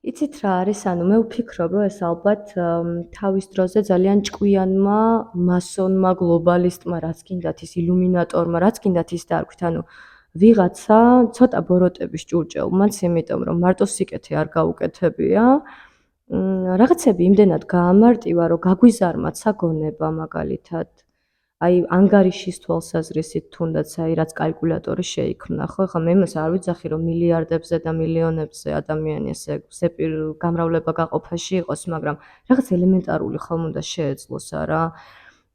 იცით რა არის? მე ვფიქრობ, რომ ეს ალბათ თავის დროზე ძალიან ჭკვიანმა მასონმა, გლობალისტმა, რაც გინდათ ის ილუმინატორმა, რაც გინდათ ის დაარქვით, ვიღაცა ცოტა ბოროტების ჭურჭელმაც, იმიტომ რომ მარტო სიკეთე არ გაუკეთებია. რაღაცები იმდენად გაამარტივა, რომ გაგვიზარმაცა გონება მაგალითად. აი ანგარიშის თვალსაზრისით თუნდაც რაც კალკულატორი შეიქმნა, ხო? ეხლა მე იმას არ ვიცახი, რომ მილიარდებზე და მილიონებზე ადამიანი ესე გამრავლება გაყოფაში იყოს, მაგრამ რაღაც ელემენტარული ხომ უნდა შეეძლოს არა?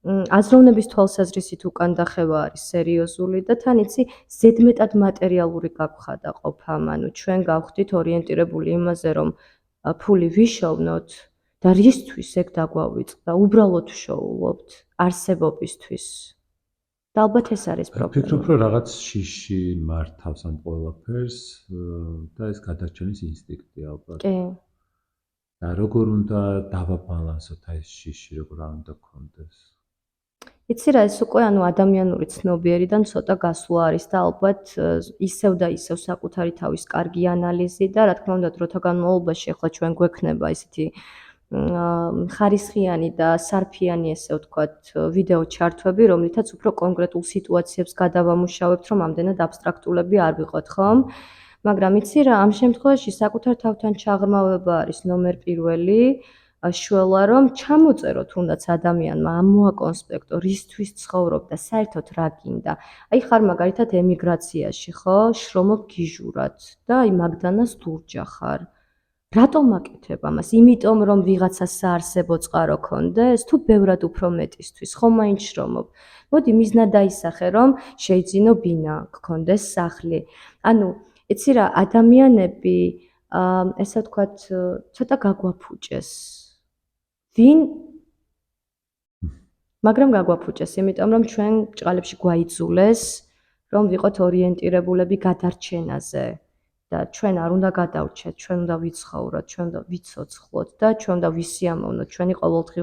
აზროვნების თვალსაზრისით უკან დახევა არის სერიოზული და თან იცი, ზედმეტად მატერიალური გაგვხადა ყოფა, ჩვენ გავხდით ორიენტირებული იმაზე, რომ ფული ვიშოვნოთ და რისთვის ეგ დაგვავიწყდა, უბრალოდ ვშოულობთ არსებობისთვის. და ალბათ ეს არის პრობლემა. ვფიქრობ, რომ რაღაც შიში მართავს ამ ყველაფერს და ეს გადარჩენის ინსტინქტი ალბათ. კი. და როგორ უნდა დავაბალანსოთ ეს შიში, როგორ არ უნდა გქონდეს? იცი რა, ეს უკვე ადამიანური ცნობიერიდან ცოტა გასვლა არის და ალბათ ისევ და ისევ საკუთარი თავის კარგი ანალიზი და რა თქმა უნდა დროთა განმავლობაში ახლა ჩვენ გვექნება ისეთი ხარისხიანი და სარფიანი ესე ვთქვათ ვიდეო ჩართვები, რომლითაც უფრო კონკრეტულ სიტუაციებს გადავამუშავებთ, რომ ამდენად აბსტრაქტულები არ ვიყოთ, ხომ? მაგრამ იცი რა, ამ შემთხვევაში საკუთარ თავთან ჩაღრმავება არის ნომერ პირველი. შველა რომ ჩამოწერო თუნდაც ადამიანმა ამოაკონსპექტო რისთვის ცხოვრობ და საერთოდ რა გინდა. აი ხარ მაგალითად ემიგრაციაში, ხო? შრომობ გიჟურად და აი მაგდანას ლურჯა ხარ. რატომ აკეთებ ამას? იმიტომ რომ ვიღაცა საარსებო წყარო ქონდეს, თუ ბევრად უფრო მეტისთვის, ხო მაინც შრომობ. მოდი მიზნა დაისახე, რომ შეიძინო ბინა, გქონდეს სახლი. იცი რა, ადამიანები ესე ვთქვათ, ცოტა გაგვაფუჭეს. მაგრამ გაგვაფუჭეს, იმიტომ რომ ჩვენ ბრჭყალებში გვაიძულეს, რომ ვიყოთ ორიენტირებულები გადარჩენაზე და ჩვენ არ უნდა გადავრჩეთ, ჩვენ უნდა ვიცხოვროთ, ჩვენ უნდა ვიცოცხლოთ და ჩვენ უნდა ვისიამოვნოთ ჩვენი ყოველდღიური